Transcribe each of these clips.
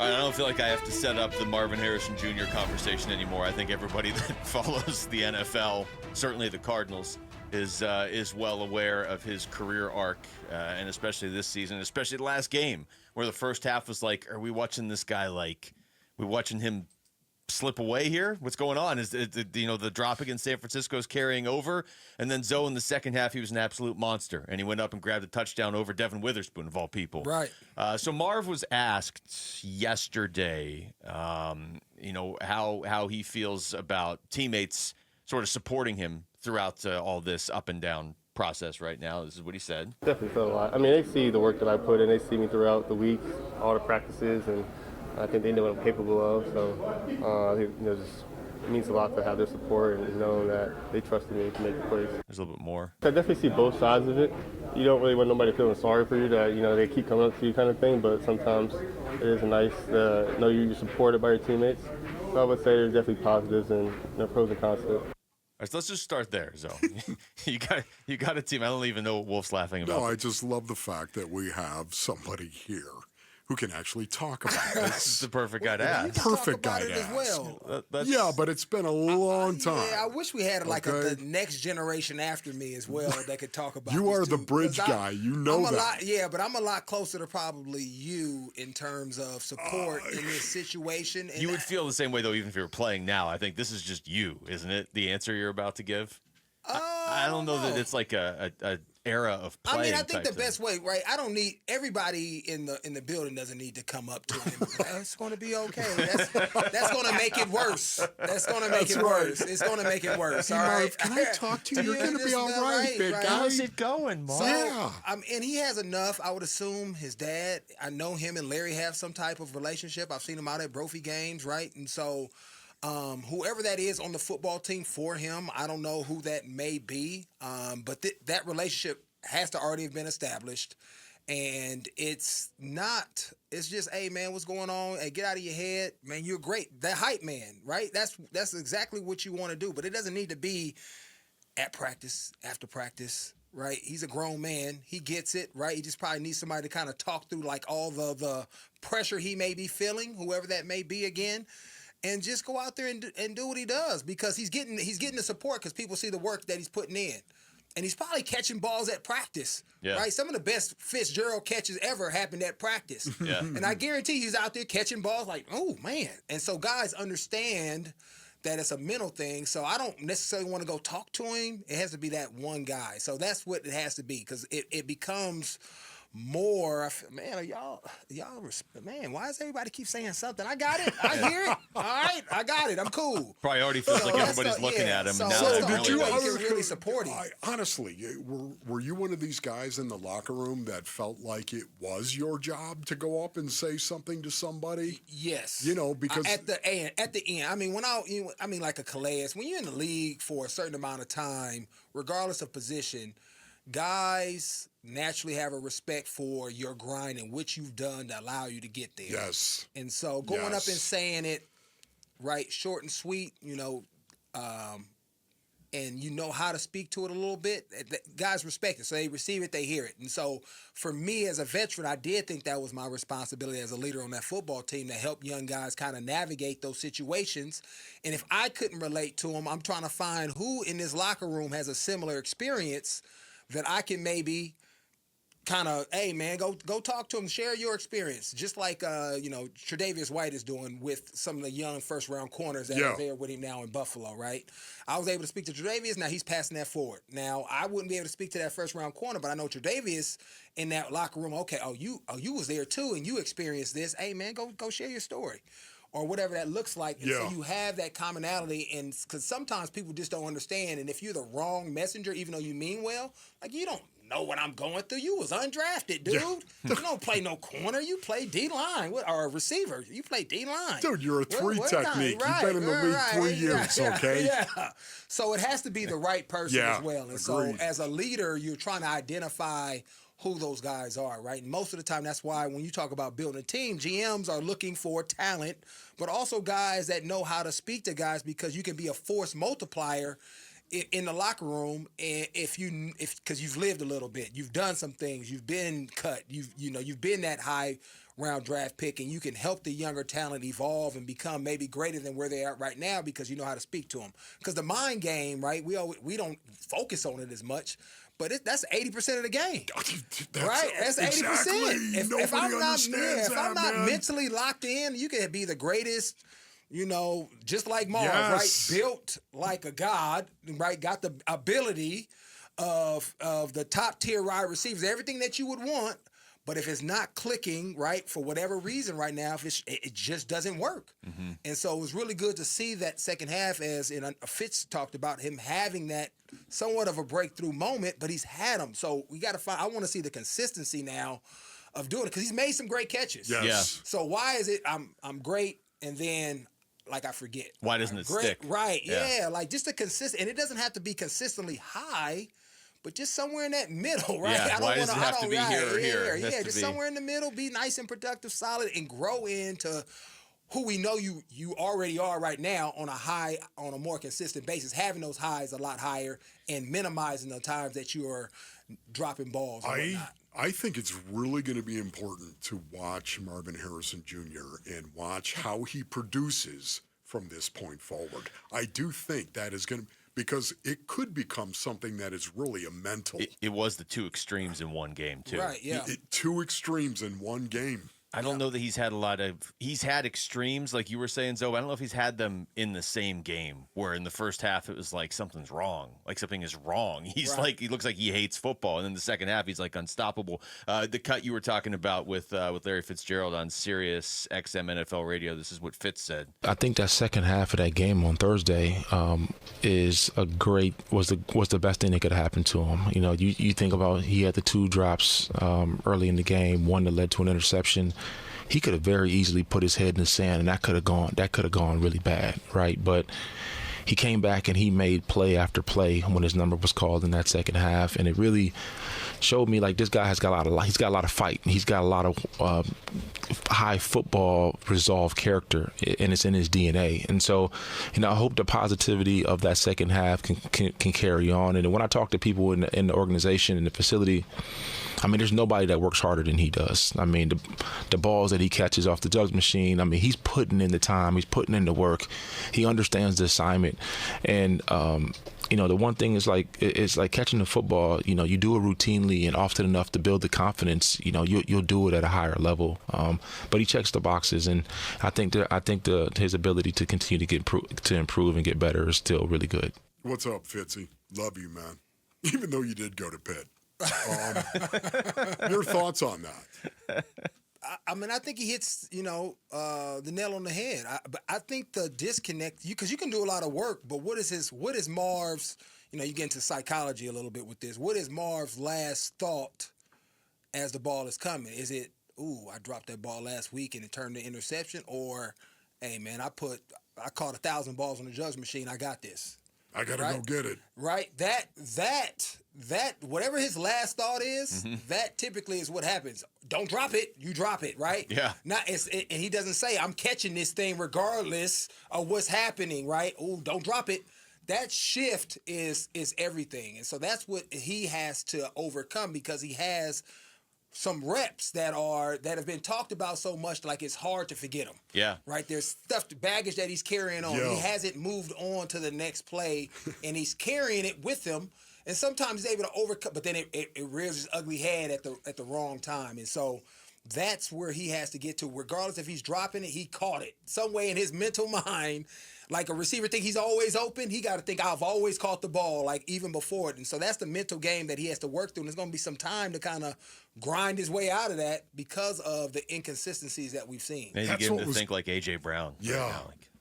I don't feel like I have to set up the Marvin Harrison Jr. conversation anymore. I think everybody that follows the NFL, certainly the Cardinals, is well aware of his career arc, and especially this season, especially the last game, where the first half was like, are we watching this guy we watching him slip away here? What's going on? Is the drop against San Francisco is carrying over, and then Zoe in the second half, he was an absolute monster, and he went up and grabbed a touchdown over Devin Witherspoon of all people. Right. So Marv was asked yesterday, how he feels about teammates sort of supporting him throughout all this up and down process right now. This is what he said. Definitely felt a lot. I mean, they see the work that I put in. They see me throughout the week, all the practices, and I think they know what I'm capable of. So, it means a lot to have their support and knowing that they trusted me to make the plays. There's a little bit more. I definitely see both sides of it. You don't really want nobody feeling sorry for you that, they keep coming up to you kind of thing, but sometimes it is nice to know you're supported by your teammates. So I would say there's definitely positives and pros and cons to it. All right, so let's just start there, Zoe. you got a team. I don't even know what Wolf's laughing about. No, I just love the fact that we have somebody here who can actually talk about this. This is the perfect guy to ask. Perfect guy to as ask. well. Yeah, but it's been a long time. Yeah, I wish we had the next generation after me as well that could talk about. You this are too. the bridge guy. You know that. But I'm a lot closer to probably you in terms of support in this situation. And You would feel the same way, though, even if you were playing now. I think this is just you, isn't it? The answer you're about to give? I don't know that it's like a era of playing. I think the best way, right? I don't need everybody in the building doesn't need to come up to him. It's going to be okay. That's going to make it worse. That's going to make it worse. It's going to make it worse. All right. Can I talk to you? You're going to be all right, big guy. How's it going, Mark? Yeah. And he has enough. I would assume his dad. I know him and Larry have some type of relationship. I've seen him out at Brophy games, right? And so. Whoever that is on the football team for him, I don't know who that may be, but that relationship has to already have been established, and it's just, hey, man, what's going on? Hey, get out of your head. Man, you're great. That hype man, right? That's exactly what you want to do, but it doesn't need to be at practice, after practice, right? He's a grown man. He gets it, right? He just probably needs somebody to kind of talk through, like, all the pressure he may be feeling, whoever that may be again. And just go out there and do what he does, because he's getting the support because people see the work that he's putting in. And he's probably catching balls at practice, right? Some of the best Fitzgerald catches ever happened at practice. Yeah. And I guarantee he's out there catching balls like, oh, man. And so guys understand that it's a mental thing. So I don't necessarily want to go talk to him. It has to be that one guy. So that's what it has to be, because it becomes more, man, man, why does everybody keep saying something? I got it. I hear it. All right, I got it. I'm cool. Probably already feels like everybody's looking at him. So, and now so that's did really you really support him? Honestly, were you one of these guys in the locker room that felt like it was your job to go up and say something to somebody? Yes. Because at the end, I mean, like a Calais, when you're in the league for a certain amount of time, regardless of position, guys naturally have a respect for your grind and what you've done to allow you to get there. Yes. And so going up and saying it, right, short and sweet, and you know how to speak to it a little bit, guys respect it. So they receive it, they hear it. And so for me as a veteran, I did think that was my responsibility as a leader on that football team to help young guys kind of navigate those situations. And if I couldn't relate to them, I'm trying to find who in this locker room has a similar experience that I can maybe kind of, hey, man, go talk to him, share your experience, just like, Tre'Davious White is doing with some of the young first-round corners that are there with him now in Buffalo, right? I was able to speak to Tre'Davious. Now he's passing that forward. Now, I wouldn't be able to speak to that first-round corner, but I know Tre'Davious in that locker room, okay, you was there too, and you experienced this. Hey, man, go share your story. Or whatever that looks like. And so you have that commonality, and because sometimes people just don't understand, and if you're the wrong messenger, even though you mean well, like, you don't know what I'm going through. You was undrafted, dude. You don't play no corner. You play D-line or a receiver. You play D-line. Dude, you're a three technique. You've been in the league 3 years, okay? Yeah. So it has to be the right person as well. And agreed. so as a leader, you're trying to identify who those guys are, right? And most of the time, that's why when you talk about building a team, GMs are looking for talent, but also guys that know how to speak to guys, because you can be a force multiplier in the locker room, and because you've lived a little bit, you've done some things, you've been cut, you've been that high round draft pick, and you can help the younger talent evolve and become maybe greater than where they are right now because you know how to speak to them. Because the mind game, right? We don't focus on it as much, but that's 80% of the game, right? That's 80%. If I'm not mentally locked in, you can be the greatest. Just like Marv, right? Built like a god, right? Got the ability of the top tier wide receivers, everything that you would want. But if it's not clicking, right, for whatever reason right now, if it just doesn't work. Mm-hmm. And so it was really good to see that second half, as Fitz talked about him having that somewhat of a breakthrough moment, but he's had them. So we got to find. I want to see the consistency now of doing it because he's made some great catches. Yes. Yeah. So why is it I'm great and then I forget? Why doesn't it stick? Right. Yeah. Like just a consistent, and it doesn't have to be consistently high. But just somewhere in that middle, right? Yeah, why does it have to be here or here? Yeah, just somewhere in the middle, be nice and productive, solid, and grow into who we know you already are right now on a more consistent basis, having those highs a lot higher and minimizing the times that you are dropping balls and whatnot. I think it's really going to be important to watch Marvin Harrison Jr. and watch how he produces from this point forward. I do think that is going to... because it could become something that is really a mental. It was the two extremes in one game, too. Right, yeah. Two extremes in one game. I don't know that he's had extremes like you were saying, Zoe. I don't know if he's had them in the same game where in the first half it was like something's wrong, like something is wrong. He's he looks like he hates football, and then the second half he's like unstoppable. The cut you were talking about with Larry Fitzgerald on Sirius XM NFL Radio. This is what Fitz said. I think that second half of that game on Thursday was the best thing that could happen to him. You think about he had the two drops early in the game, one that led to an interception. He could have very easily put his head in the sand, and that could have gone really bad, right? But he came back and he made play after play when his number was called in that second half, and it really showed me like this guy he's got a lot of fight. He's got a lot of high football resolve character, and it's in his DNA. And so, I hope the positivity of that second half can carry on. And when I talk to people in the organization, in the facility, there's nobody that works harder than he does. The balls that he catches off the jugs machine, he's putting in the time, he's putting in the work. He understands the assignment. And, the one thing is it's like catching the football, you do it routinely and often enough to build the confidence, you'll do it at a higher level. But he checks the boxes, and I think his ability to continue to improve and get better is still really good. What's up, Fitzy? Love you, man. Even though you did go to Pitt. Your thoughts on that? I think he hits, the nail on the head. But I think the disconnect, because you can do a lot of work, but what is Marv's, you get into psychology a little bit with this. What is Marv's last thought as the ball is coming? Is it, I dropped that ball last week and it turned to interception? Or, hey, man, I caught 1,000 balls on the jugs machine. I got this. I got to go get it. Right? That whatever his last thought is, that typically is what happens. Don't drop it, you drop it, right? Yeah. And he doesn't say, I'm catching this thing regardless of what's happening, right? Don't drop it. That shift is everything. And so that's what he has to overcome, because he has some reps that have been talked about so much, like it's hard to forget them. Yeah. Right? There's baggage that he's carrying on. Yeah. He hasn't moved on to the next play, and he's carrying it with him. And sometimes he's able to overcome, but then it rears his ugly head at the wrong time. And so that's where he has to get to. Regardless if he's dropping it, he caught it. Some way in his mental mind, like a receiver think he's always open, he got to think, I've always caught the ball, like even before it. And so that's the mental game that he has to work through. And there's going to be some time to kind of grind his way out of that because of the inconsistencies that we've seen. And you get him to think like A.J. Brown. Yeah.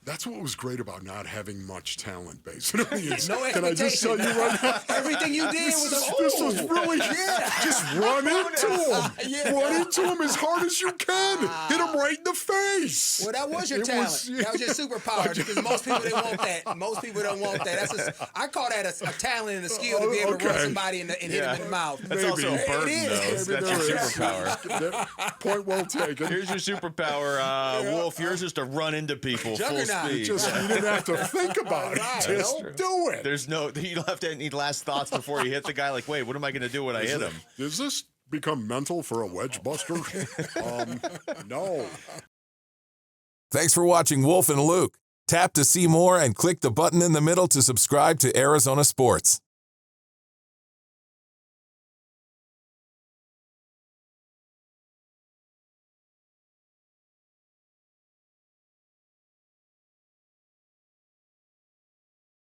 That's what was great about not having much talent, basically. No Can I just tell you right now? Everything you did this was really, just run into him. Run into him as hard as you can. Hit him right in the face. Well, that was your talent. That was your superpower, because most people didn't want that. Most people don't want that. I call that a talent and a skill to be able to run somebody and hit him in the mouth. That's also a burden, though. That's your superpower. Point well taken. Here's your superpower, Wolf. Yours is to run into people full speed. You didn't have to think about it. Just do it. You don't have to have any last thoughts before you hit the guy. Like, wait, what am I going to do when I hit him? Is this become mental for a wedge buster? No. Thanks for watching Wolf and Luke. Tap to see more and click the button in the middle to subscribe to Arizona Sports.